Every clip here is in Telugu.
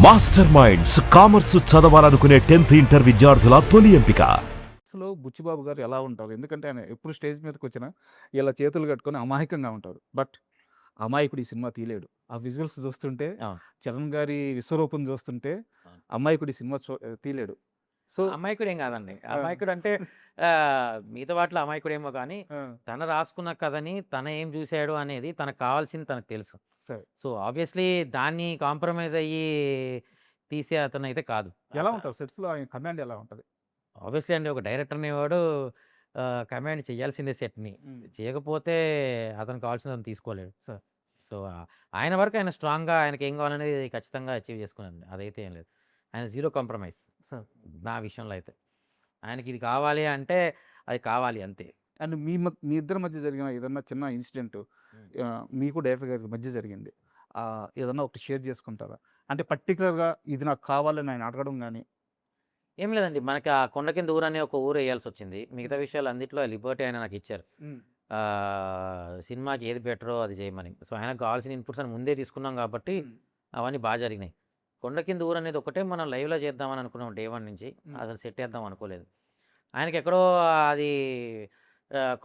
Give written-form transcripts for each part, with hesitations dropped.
మాస్టర్ మైండ్స్ కామర్స్ చదవాలనుకునే 10th ఇంటర్ విద్యార్థుల తొలి ఎంపిక. అసలు బుచ్చిబాబు గారు ఎలా ఉంటారు? ఎందుకంటే ఆయన ఎప్పుడు స్టేజ్ మీదకి వచ్చినా ఇలా చేతులు కట్టుకొని అమాయకంగా ఉంటారు. బట్ అమాయకుడు ఈ సినిమా తీయలేడు. ఆ విజువల్స్ చూస్తుంటే, అవును. చరణ్ గారి విశ్వరూపం చూస్తుంటే అవును. అమాయకుడు ఈ సినిమా తీయలేడు. సో అమాయకుడేం కాదండి. ఆ, అమాయకుడు అంటే మిగతా వాటిలో అమాయకుడేమో కానీ ఆ, తను రాసుకున్న కథని తన ఏం చూశాడు అనేది తనకు కావాల్సింది తనకు తెలుసు. సరే సో ఆబ్వియస్లీ దాన్ని కాంప్రమైజ్ అయ్యి తీసే అతను అయితే కాదు. ఎలా ఉంటారు సెట్స్లో? ఆయన కమాండ్ ఎలా ఉంటుంది? ఆబ్వియస్లీ అండి ఒక డైరెక్టర్ అనేవాడు కమాండ్ చేయాల్సిందే సెట్ని. చేయకపోతే అతను కావాల్సింది అతను తీసుకోలేడు. సార్ సో ఆయన వరకు ఆయన స్ట్రాంగ్గా ఆయనకి ఏం కావాలనేది ఖచ్చితంగా అచీవ్ చేసుకున్నాడు. అదైతే ఏం లేదు. ఆయన జీరో కాంప్రమైజ్ సార్ నా విషయంలో అయితే. ఆయనకి ఇది కావాలి అంటే అది కావాలి అంతే. అండ్ మీ ఇద్దరి మధ్య జరిగిన ఏదన్నా చిన్న ఇన్సిడెంట్ మీకు డైరెక్టర్ గారి మధ్య జరిగింది, ఏదన్నా ఒకటి షేర్ చేసుకుంటారా? అంటే పర్టికులర్గా ఇది నాకు కావాలని ఆయన అడగడం కానీ. ఏం లేదండి, మనకి ఆ కొండ కింద ఊరు అనే ఒక ఊరు వేయాల్సి వచ్చింది. మిగతా విషయాలు అన్నింటిలో లిబర్టీ ఆయన నాకు ఇచ్చారు. సినిమాకి ఏది బెటరో అది చేయమని. సో ఆయనకు కావాల్సిన ఇన్పుట్స్ అని ముందే తీసుకున్నాం కాబట్టి అవన్నీ బాగా జరిగినాయి. కొండ కింద ఊరు అనేది ఒకటే మనం లైవ్లో చేద్దామని అనుకున్నాం డే 1 నుంచి. అసలు సెట్ చేద్దాం అనుకోలేదు. ఆయనకి ఎక్కడో అది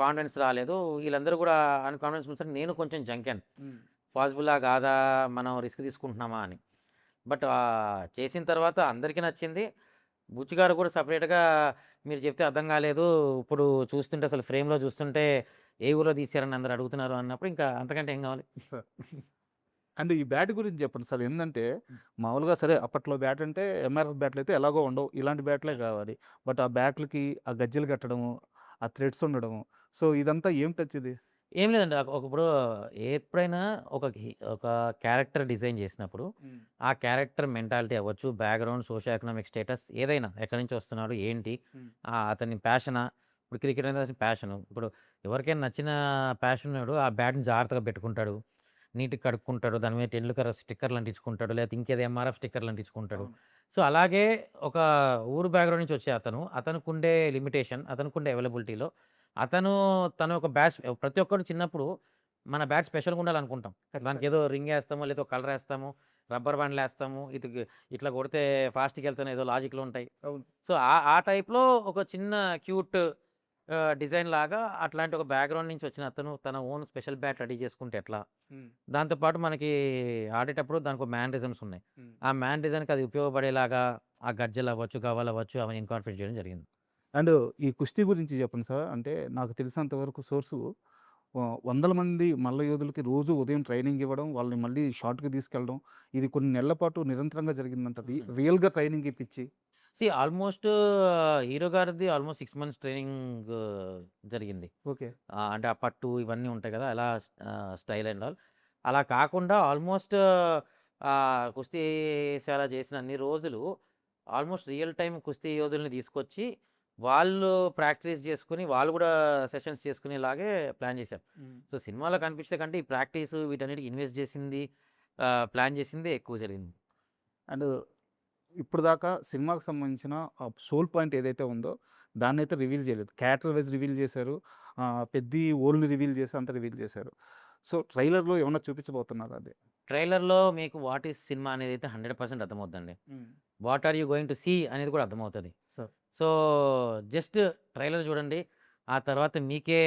కాన్ఫిడెన్స్ రాలేదు. వీళ్ళందరూ కూడా అన్కాన్ఫిడెన్స్ ఉంచారు. నేను కొంచెం జంకాను, పాసిబుల్లా కాదా, మనం రిస్క్ తీసుకుంటున్నామా అని. బట్ చేసిన తర్వాత అందరికీ నచ్చింది. బుచ్చి గారు కూడా సపరేట్గా మీరు చెప్తే అర్థం కాలేదు, ఇప్పుడు చూస్తుంటే అసలు ఫ్రేమ్లో చూస్తుంటే ఏ ఊరో తీశారని అందరు అడుగుతున్నారు అన్నప్పుడు ఇంకా అంతకంటే ఏం కావాలి. సార్ అండ్ ఈ బ్యాట్ గురించి చెప్పండి సార్. ఏంటంటే మామూలుగా సరే అప్పట్లో బ్యాట్ అంటే ఎంఆర్ఎఫ్ బ్యాట్లు అయితే ఎలాగో ఉండవు, ఇలాంటి బ్యాట్లే కావాలి. బట్ ఆ బ్యాట్లకి ఆ గజ్జెలు కట్టడము, ఆ థ్రెడ్స్ ఉండడము, సో ఇదంతా ఏం టచ్ ఇది? ఏం లేదండి, ఇప్పుడు ఎప్పుడైనా ఒక క్యారెక్టర్ డిజైన్ చేసినప్పుడు ఆ క్యారెక్టర్ మెంటాలిటీ అవ్వచ్చు, బ్యాక్గ్రౌండ్, సోషల్ ఎకనామిక్ స్టేటస్ ఏదైనా, ఎక్కడి నుంచి వస్తున్నాడు ఏంటి, అతని ప్యాషనా. ఇప్పుడు క్రికెట్ అనేది ప్యాషను. ఇప్పుడు ఎవరికైనా నచ్చిన ప్యాషన్ ఉన్నాడు ఆ బ్యాట్ని జాగ్రత్తగా పెట్టుకుంటాడు, నీట్గా కడుక్కుంటాడు, దాని మీద టెండూల్కర్ స్టిక్కర్లు అంటించుకుంటాడు, లేకపోతే ఇంకేదో ఎంఆర్ఎఫ్ స్టిక్కర్లు అంటించుకుంటాడు. అవును. సో అలాగే ఒక ఊరు బ్యాక్గ్రౌండ్ నుంచి వచ్చే అతనుకుండే లిమిటేషన్, అతనుకుండే అవైలబిలిటీలో అతను తన ఒక బ్యాట్, ప్రతి ఒక్కరు చిన్నప్పుడు మన బ్యాట్ స్పెషల్గా ఉండాలనుకుంటాం. దానికి ఏదో రింగ్ వేస్తాము, లేదా కలర్ వేస్తాము, రబ్బర్ బ్యాండ్లు వేస్తాము, ఇట్లా కొడితే ఫాస్ట్కి వెళ్తాను, ఏదో లాజిక్లు ఉంటాయి. అవును. సో ఆ టైప్లో ఒక చిన్న క్యూట్ డిజైన్ లాగా అట్లాంటి ఒక బ్యాక్గ్రౌండ్ నుంచి వచ్చిన అతను తన ఓన్ స్పెషల్ బ్యాట్ రెడీ చేసుకుంటే ఎట్లా. దాంతోపాటు మనకి ఆడేటప్పుడు దానికి ఒక మ్యానరిజమ్స్ ఉన్నాయి. ఆ మ్యానరిజంకి అది ఉపయోగపడేలాగా ఆ గజ్జలు అవ్వచ్చు, గవ్వలు అవ్వచ్చు, అవన్నీ ఇన్కార్పొరేట్ చేయడం జరిగింది. అండ్ ఈ కుస్తీ గురించి చెప్పండి సార్. అంటే నాకు తెలిసినంత వరకు సోర్సు వందల మంది మల్ల యోధులకి రోజు ఉదయం ట్రైనింగ్ ఇవ్వడం, వాళ్ళని మళ్ళీ షార్ట్కి తీసుకెళ్ళడం, ఇది కొన్ని నెలల పాటు నిరంతరంగా జరిగిందంటది. రియల్గా ట్రైనింగ్ ఇప్పించి. ఆల్మోస్ట్ హీరో గారిది ఆల్మోస్ట్ 6 months ట్రైనింగ్ జరిగింది. ఓకే. అంటే ఆ పట్టు ఇవన్నీ ఉంటాయి కదా, అలా స్టైల్ అండ్ ఆల్. అలా కాకుండా ఆల్మోస్ట్ కుస్తీశాల చేసిన అన్ని రోజులు ఆల్మోస్ట్ రియల్ టైం కుస్తీ యోధుల్ని తీసుకొచ్చి వాళ్ళు ప్రాక్టీస్ చేసుకుని వాళ్ళు కూడా సెషన్స్ చేసుకునేలాగే ప్లాన్ చేశారు. సో సినిమాలో కనిపించే కంటే ఈ ప్రాక్టీస్ వీటన్నిటికి ఇన్వెస్ట్ చేసింది, ప్లాన్ చేసింది ఎక్కువ జరిగింది. అండ్ ఇప్పుడు దాకా సినిమాకి సంబంధించిన ఆ సోల్ పాయింట్ ఏదైతే ఉందో దాన్ని అయితే రివీల్ చేయలేదు. క్యారెక్టర్ వైజ్ రివీల్ చేశారు, పెద్ద ఓల్ని రివీల్ చేసి అంతా రివీల్ చేశారు. సో ట్రైలర్లో ఏమన్నా చూపించబోతున్నారు అది? ట్రైలర్లో మీకు వాట్ ఈస్ సినిమా అనేది అయితే 100% అర్థమవుతుందండి. What are you going to see అనేది కూడా అర్థమవుతుంది. సార్ సో జస్ట్ ట్రైలర్ చూడండి, ఆ తర్వాత మీకే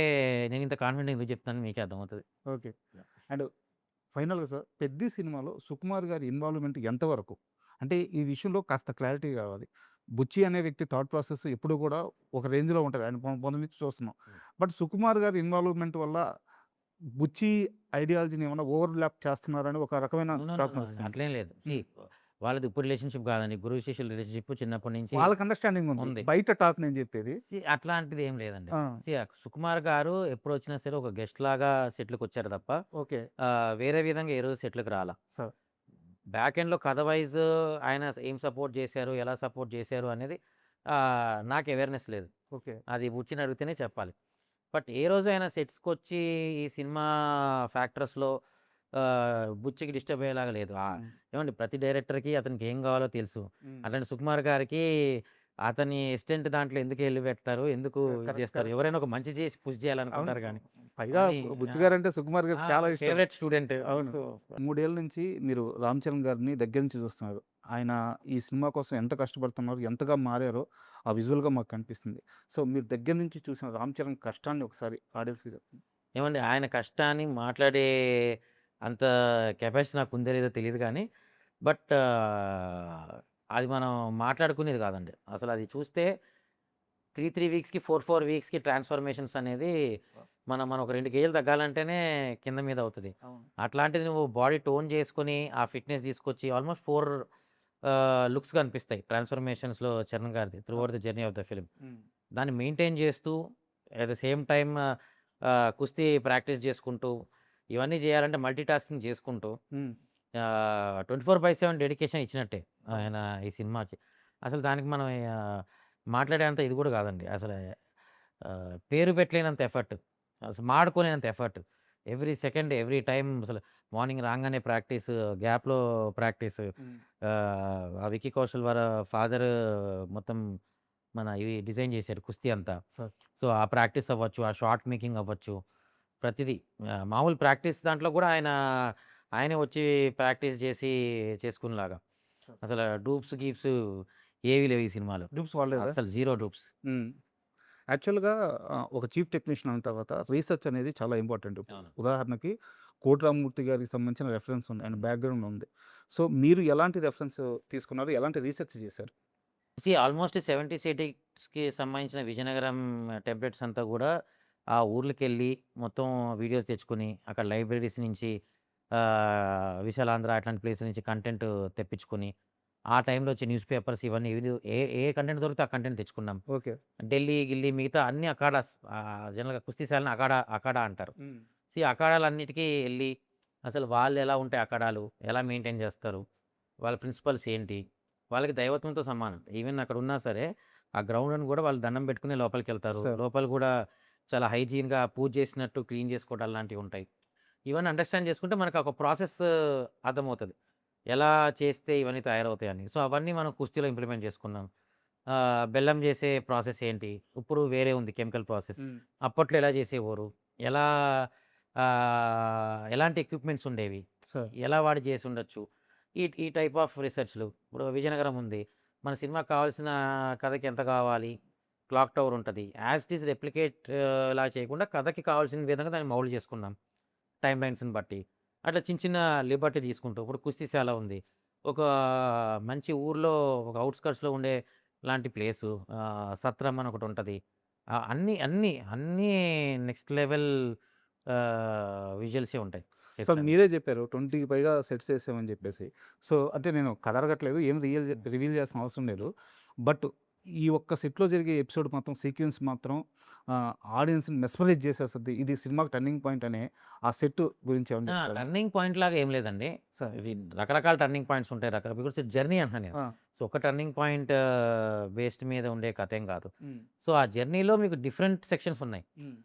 నేను ఇంత కాన్ఫిడెంట్ ఎందుకు చెప్తాను మీకే అర్థమవుతుంది. ఓకే. అండ్ ఫైనల్గా సార్, పెద్ద సినిమాలో సుకుమార్ గారి ఇన్వాల్వ్మెంట్ ఎంతవరకు? అంటే ఈ విషయంలో కాస్త క్లారిటీ కావాలి. బుచ్చి అనే వ్యక్తి థాట్ ప్రాసెస్ ఎప్పుడు కూడా ఒక రేంజ్లో ఉంటుంది, ఆయన మొదటి నుంచి చూస్తున్నాం. బట్ సుకుమార్ గారి ఇన్వాల్వ్మెంట్ వల్ల బుచ్చి ఐడియాలజీని ఏమైనా ఓవర్లాప్ చేస్తున్నారని ఒక రకమైన No, no, no, talk no, నడుస్తుంది. అట్లేం లేదు. వాళ్ళది ఇప్పుడు రిలేషన్షిప్ కాదండి, గురువు శిష్యుల రిలేషన్షిప్ చిన్నప్పటి నుంచి వాళ్ళకి అండర్స్టాండింగ్ ఉంది, ఉంది. బయట టాక్ నేను చెప్పేది. అట్లాంటిది ఏం లేదండి. ఆ, సుకుమార్ గారు ఎప్పుడు వచ్చినా సరే ఒక గెస్ట్ లాగా సెట్లకు వచ్చారు తప్ప ఓకే వేరే విధంగా ఏ రోజు సెట్లకు రాలా. సార్. బ్యాక్ ఎండ్లో కథ వైజ్ ఆయన ఏం సపోర్ట్ చేశారు, ఎలా సపోర్ట్ చేశారు అనేది నాకు అవేర్నెస్ లేదు. ఓకే. అది బుచ్చిని అడిగితేనే చెప్పాలి. బట్ ఏ రోజు ఆయన సెట్స్కి వచ్చి ఈ సినిమా ఫ్యాక్టర్స్లో బుచ్చికి డిస్టర్బ్ అయ్యేలాగా లేదు. ఏమండి, ప్రతి డైరెక్టర్కి అతనికి ఏం కావాలో తెలుసు. అట్లాంటి సుకుమార్ గారికి అతని అసిస్టెంట్ దాంట్లో ఎందుకు ఎళ్లి పెడతారు? ఎందుకు ఇది కరెక్ట్, చేస్తారు? కరెక్ట్. ఎవరైనా ఒక మంచి చేసి పుష్ అవును. చేయాలనుకుంటారు గానీ, పైగా కానీ బుచ్చి గారంటే సుకుమార్ గారికి చాలా ఇష్టం. Favourite student. అవును. సో 3 ఏళ్ల నుంచి మీరు రామ్ చరణ్ గారిని దగ్గర నుంచి చూస్తున్నారు. ఆయన ఈ సినిమా కోసం ఎంత కష్టపడుతున్నారు, ఎంతగా మారారో ఆ విజువల్‌గా మాకు కనిపిస్తుంది. సో, మీరు దగ్గర నుంచి చూసిన రామ్ చరణ్ కష్టాన్ని ఒకసారి ఆడియన్స్‌కి చెప్పండి. ఏమండి ఆయన కష్టాన్ని మాట్లాడే అంత కెపాసిటీ నాకుందో లేదో తెలీదు గానీ, బట్ అది మనం మాట్లాడుకునేది కాదండి. అసలది చూస్తే 3 వీక్స్‌కి, 4 వీక్స్‌కి ట్రాన్స్‌ఫర్మేషన్స్ అనేది మనం ఒక 2 కేజీలు తగ్గాలంటేనే కింద మీద అవుతది. అవును. అట్లాంటిది నువ్వు బాడీ టోన్ చేసుకొని, ఆ ఫిట్‌నెస్ తీసుకొచ్చి ఆల్మోస్ట్ 4 లుక్స్ కనిపిస్తాయి ట్రాన్స్‌ఫర్మేషన్స్‌లో చరణ్ గారిది through out the journey of the film. హ్మ్. దాన్ని మెయింటైన్ చేస్తూ ఎట్ ద సేమ్ టైమ్ కుస్తీ ప్రాక్టీస్ చేసుకుంటూ, ఇవన్నీ చేయాలంటే మల్టీ టాస్కింగ్ చేసుకుంటూ హ్మ్. 24/7 డెడికేషన్ ఇచ్చినట్టే అవును. ఆయన ఈ సినిమాకి. అసలు దానికి మనం మాట్లాడేంత ఇది కూడా కాదండి. అసలు పేరు పెట్టలేనంత ఎఫర్ట్. అసలు మాడుకోలేనంత effort. Every second, every time అసలు మార్నింగ్ రాంగానే ప్రాక్టీస్, గ్యాప్‌లో ప్రాక్టీస్. హ్మ్. ఆ విక్కీ కౌశల్ వాళ్ళ ఫాదర్ మొత్తం మన ఇవి డిజైన్ చేశారు కుస్తీ అంతా. సార్. సో, ఆ ప్రాక్టీస్ అవ్వచ్చు, ఆ షాట్ మేకింగ్ అవ్వచ్చు, ప్రతిదీ. మామూలు ప్రాక్టీస్ దాంట్లో కూడా ఆయనే వచ్చి ప్రాక్టీస్ చేసి చేసుకునేలాగా. సార్. అసలు డూప్స్, గీప్స్ ఏవి లేవు ఈ సినిమాలో. డూప్స్ వాడలేదా? అస్సలు జీరో డూప్స్. హ్మ్. యాక్చువల్‌గా ఒక చీఫ్ టెక్నీషియన్ అయిన తర్వాత రీసెర్చ్ అనేది చాలా ఇంపార్టెంట్. అవును. ఉదాహరణకి 'కోటి రామ్మూర్తి' గారికి సంబంధించిన రెఫరెన్స్ ఉంది. ఆయన బ్యాక్‌గ్రౌండ్ ఉంది. సో, మీరు ఎలాంటి రెఫరెన్స్ తీసుకున్నారు? ఎలాంటి రీసెర్చ్ చేశారు? ఆల్మోస్ట్ 70స్, 80స్‌కి సంబంధించిన విజయనగరం టెంప్లేట్స్ అంతా కూడా ఆ ఊర్లకెళ్ళి మొత్తం వీడియోస్ తెచ్చుకొని, అక్కడ లైబ్రరీస్ నుంచి విశాలాంధ్ర అట్లాంటి ప్లేస్ నుంచి కంటెంట్ తెప్పించుకొని, ఆ టైంలో వచ్చే న్యూస్ పేపర్స్ ఇవన్నీ ఏ ఏ కంటెంట్ దొరికితే ఆ కంటెంట్ తెచ్చుకున్నాం. ఓకే. ఢిల్లీ, గిల్లీ మిగతా అన్ని అఖాడాస్ జనరల్‌గా కుస్తీశాలని అఖాడా అంటారు. హ్మ్. ఈ అఖాడాలన్నిటికీ ఎళ్లి, అసలు వాళ్ళెలా ఉంటాయి అఖాడాలు? ఎలా మెయింటైన్ చేస్తారు? వాళ్ళ ప్రిన్సిపల్స్ ఏంటి? వాళ్ళకి దైవత్వంతో సమానం. ఈవెన్ అక్కడున్నా సరే, ఆ గ్రౌండ్‌ని గూడా వాళ్ళు దండం పెట్టుకుని లోపలికెళ్తారు. సార్. లోపల గూడా చాలా హైజీన్‌గా పూజ చేసినట్టు క్లీన్ చేసుకోవడాలు లాంటివుంటాయి. ఇవన్నీ అండర్‌స్టాండ్ చేసుకుంటే మనకొక ప్రాసెస్ అర్థమవుతది. ఎలా చేస్తే ఇవన్నీ తయారవుతాయని. సో, అవన్నీ మనం కుస్తీలో ఇంప్లిమెంట్ చేసుకున్నాం. బెల్లం చేసే ప్రాసెస్ ఏంటి? ఇప్పుడు వేరే ఉంది కెమికల్ ప్రాసెస్. హ్మ్. అప్పట్లో ఎలా చేసేవారు? ఎలా ఎలాంటి ఎక్విప్‌మెంట్స్ ఉండేవి? సార్. ఎలా వాడి చేసుండొచ్చు? ఈ ఈ టైప్ ఆఫ్ రిసర్చ్‌లు. ఇప్పుడు విజయనగరం ఉంది. మన సినిమాకి కావాల్సిన కథకి ఎంత కావాలి? క్లాక్ టవర్ ఉంటది. యాజ్ ఇట్ ఈజ్ రెప్లికేట్ లా చేయకుండా కథకి కావాల్సిన విధంగా దాన్ని మౌల్డ్ చేసుకున్నాం. టైమ్ లైన్స్‌ని బట్టి. అట్లా చిన్న చిన్న లిబర్టీ తీసుకుంటూ ఇప్పుడు కుస్తీశాల ఉంది. ఒక మంచి ఊర్లో ఒక ఔట్‌స్కర్ట్స్‌లో ఉండే లాంటి ప్లేసు. సత్రం అని ఒకటుంటది. అన్నీ, అన్నీ, అన్నీ నెక్స్ట్ లెవెల్ విజువల్సే ఉంటాయి సో, సెట్స్ అన్నీ. మీరే చెప్పారు 20కి పైగా సెట్స్ ఏసామని చెప్పేసి. సో, అంటే నేను కథ అడగట్లేదు. ఏం రివీల్ చేయాల్సిన అవసరం లేదు. బట్ ఈ ఒక్క సెట్‌లో జరిగే ఎపిసోడ్ మాత్రం సీక్వెన్స్ మాత్రం ఆడియన్స్‌ని మెస్మరైజ్ చేసేస్తది. ఇది సినిమాకి టర్నింగ్ పాయింట్ అనే ఆ సెట్ గురించి ఏమన్నా చెప్తారా? టర్నింగ్ పాయింట్ లాగా ఏం లేదండి. సార్. ఇవి రకరకాల టర్నింగ్ పాయింట్స్ ఉంటాయి. బికాస్ జర్నీ అంటున్నాను నేను. ఆ! సో, ఒక టర్నింగ్ పాయింట్ బేస్డ్ మీద ఉండే కథేం కాదు. హ్మ్. సో, ఆ జర్నీలో మీకు డిఫరెంట్ సెక్షన్స్ ఉన్నాయి. హ్మ్.